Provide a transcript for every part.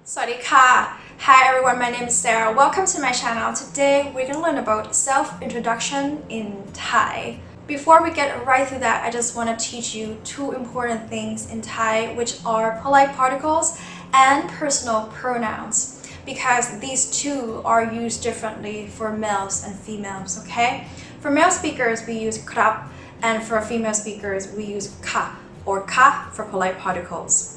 Swadika. Hi everyone, my name is Sarah. Welcome to my channel. Today we're going to learn about self-introduction in Thai. Before we get right through that, I just want to teach you two important things in Thai, which are polite particles and personal pronouns, because these two are used differently for males and females, okay? For male speakers, we use krap, and for female speakers, we use ka or ka for polite particles.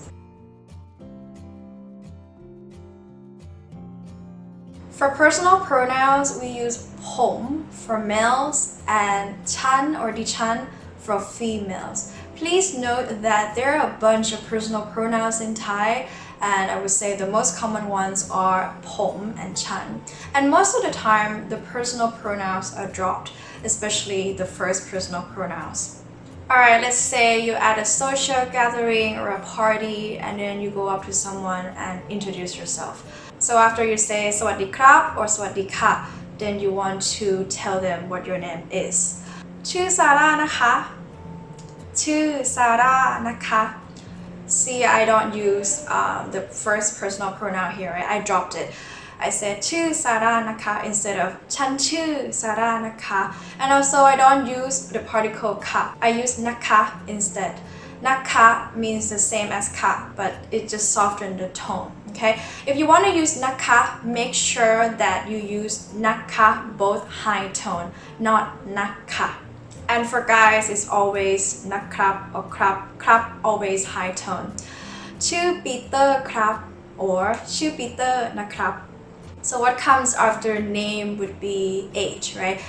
For personal pronouns, we use pom for males and chan or dichan for females. Please note that there are a bunch of personal pronouns in Thai, and I would say the most common ones are pom and chan. And most of the time, the personal pronouns are dropped, especially the first personal pronouns. Alright, let's say you're at a social gathering or a party, and then you go up to someone and introduce yourself. So after you say สวัสดีครับ or สวัสดีค่ะ then you want to tell them what your name is. ชื่อซาร่านะคะ ชื่อซาร่านะคะ See, I don't use the first personal pronoun here, right? I dropped it. I said ชื่อซาร่านะคะ instead of ฉันชื่อซาร่านะคะ And also I don't use the particle ka. I use นะคะ instead. Naka means the same as ka, but it just softens the tone, okay? If you want to use naka, make sure that you use naka both high tone, not naka. And for guys, it's always nakrap or krap always high tone. ชื่อปีเตอร์ครับ or ชื่อปีเตอร์นะครับ. So what comes after name would be age, right?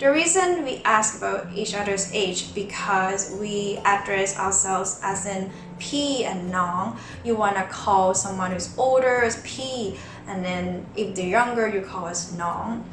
The reason we ask about each other's age because we address ourselves as in P and Nong. You want to call someone who's older as P, and then if they're younger, you call us Nong.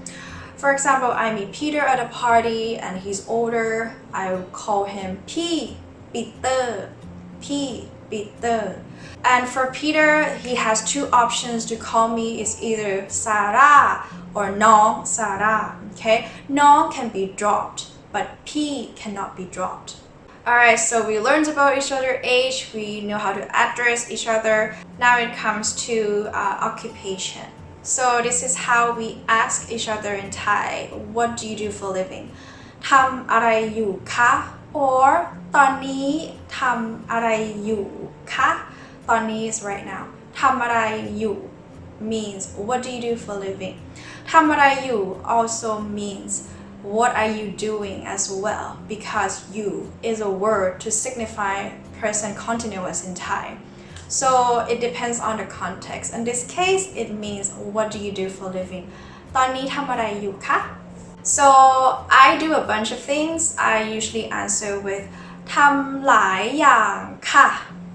For example, I meet Peter at a party and he's older. I will call him P, Peter, P, Peter. And for Peter, he has two options to call me. It's either Sarah or Nong Sarah, okay? Nong can be dropped, but P cannot be dropped. Alright, so we learned about each other's age, we know how to address each other. Now it comes to occupation. So this is how we ask each other in Thai. What do you do for a living? ทำอะไรอยู่คะ or ตอนนี้ทำอะไรอยู่คะ ตอนนี้ is right now. ทำอะไรอยู่ means what do you do for a living? ทำอะไรอยู่ also means what are you doing as well, because you is a word to signify present continuous in Thai. So it depends on the context. In this case, it means what do you do for a living? ตอนนี้ทำอะไรอยู่คะ So I do a bunch of things. I usually answer with ทำหลายอย่างค่ะ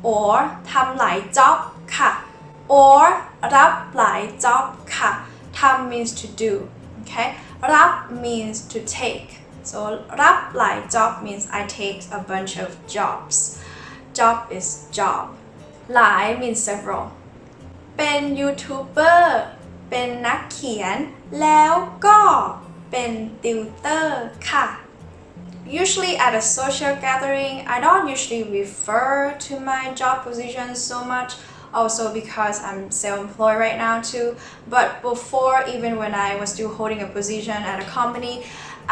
or ทำหลาย job ค่ะ or รับหลาย job ค่ะ ทำ means to do, okay? รับ means to take. So รับหลาย job means I take a bunch of jobs. Job is job. หลาย means several. เป็นยูทูบเบอร์เป็นนักเขียนแล้วก็เป็นติวเตอร์ค่ะ Usually at a social gathering, I don't usually refer to my job position so much, also because I'm self-employed right now too. But before, even when I was still holding a position at a company,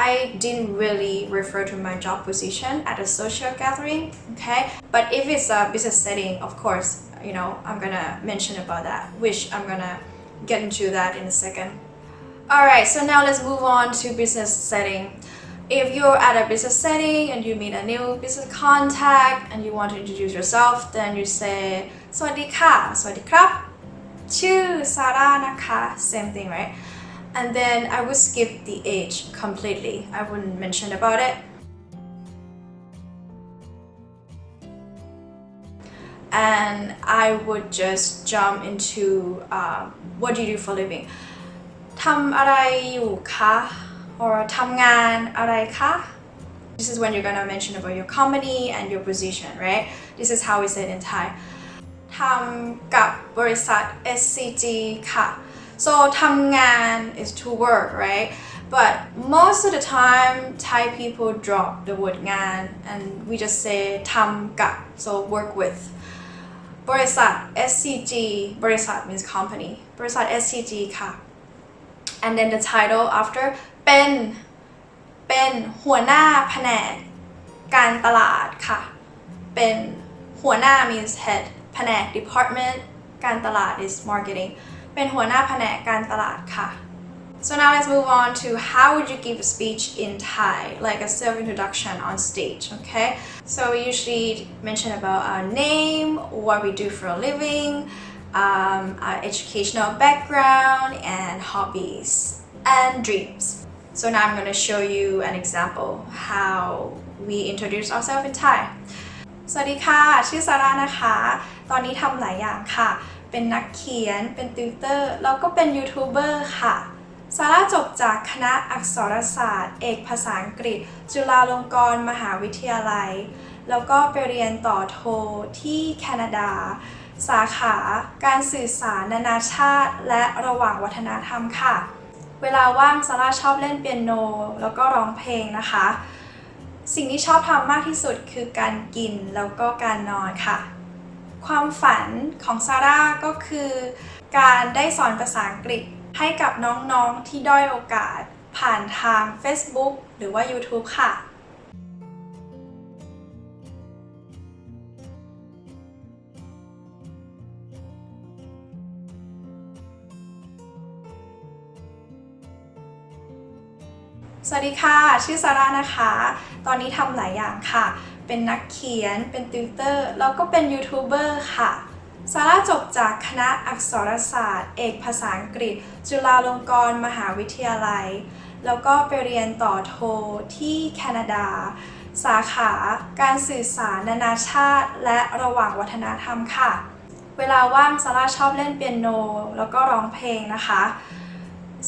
I didn't really refer to my job position at a social gathering, okay? But if it's a business setting, of course, you know, I'm gonna mention about that, which I'm gonna get into that in a second. Alright, so now let's move on to business setting. If you're at a business setting and you meet a new business contact and you want to introduce yourself, then you say สวัสดีค่ะ สวัสดีครับ ชื่อซาร่านะคะ same thing, right? And then I would skip the age completely. I wouldn't mention about it. And I would just jump into what do you do for a living? ทำอะไรอยู่คะ or ทำงานอะไรคะ This is when you're gonna mention about your company and your position, right? This is how we say it in Thai. ทำกับบริษัท SCG ค่ะ so ทำงาน is to work, right? But most of the time, Thai people drop the word งาน and we just say ทำกับ so work with. บริษัท SCG บริษัท means company บริษัท SCG ค่ะ and then the title after เป็นหัวหน้าแผนกการตลาดค่ะเป็นหัวหน้า means head แผนก department การตลาด is marketing เป็นหัวหน้าแผนกการตลาดค่ะ So now let's move on to how would you give a speech in Thai, like a self-introduction on stage, okay? So we usually mention about our name, what we do for a living, our educational background, and hobbies, and dreams. So now I'm going to show you an example how we introduce ourselves in Thai. สวัสดีค่ะชื่อซาร่านะคะตอนนี้ทำหลายอย่างค่ะเป็นนักเขียนเป็นติวเตอร์แล้วก็เป็นยูทูบเบอร์ค่ะซาร่าจบจากคณะอักษรศาสตร์เอกภาษาอังกฤษจุฬาลงกรณ์มหาวิทยาลัยแล้วก็ไปเรียนต่อโทที่แคนาดาสาขาการสื่อสารนานาชาติและระหว่างวัฒนธรรมค่ะเวลาว่างซาร่าชอบเล่นเปียโนแล้วก็ร้องเพลงนะคะสิ่งที่ชอบทำมากที่สุดคือการกินแล้วก็การนอนค่ะความฝันของซาร่าก็คือการได้สอนภาษาอังกฤษให้กับน้องๆที่ด้อยโอกาสผ่านทาง Facebook หรือว่า YouTube ค่ะสวัสดีค่ะชื่อซาร่านะคะตอนนี้ทำหลายอย่างค่ะเป็นนักเขียนเป็นติวเตอร์แล้วก็เป็นยูทูบเบอร์ค่ะซาร่าจบจากคณะอักษรศาสตร์เอกภาษาอังกฤษจุฬาลงกรณ์มหาวิทยาลัยแล้วก็ไปเรียนต่อโทที่แคนาดาสาขาการสื่อสารนานาชาติและระหว่างวัฒนธรรมค่ะเวลาว่างซาร่าชอบเล่นเปียโนแล้วก็ร้องเพลงนะคะ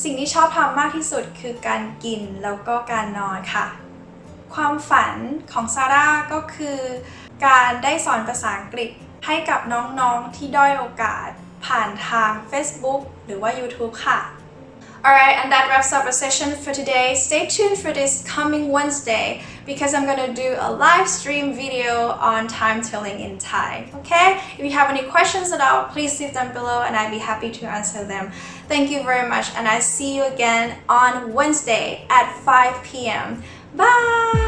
สิ่งที่ชอบทำมากที่สุดคือการกินแล้วก็การนอนค่ะความฝันของซาร่าก็คือการได้สอนภาษาอังกฤษให้กับน้องๆที่ด้อยโอกาสผ่านทาง Facebook หรือว่า YouTube ค่ะ Alright, and that wraps up our session for today. Stay tuned for this coming Wednesday because I'm going to do a live stream video on time telling in Thai. Okay? If you have any questions at all, please leave them below and I'd be happy to answer them. Thank you very much and I see you again on Wednesday at 5 p.m. Bye!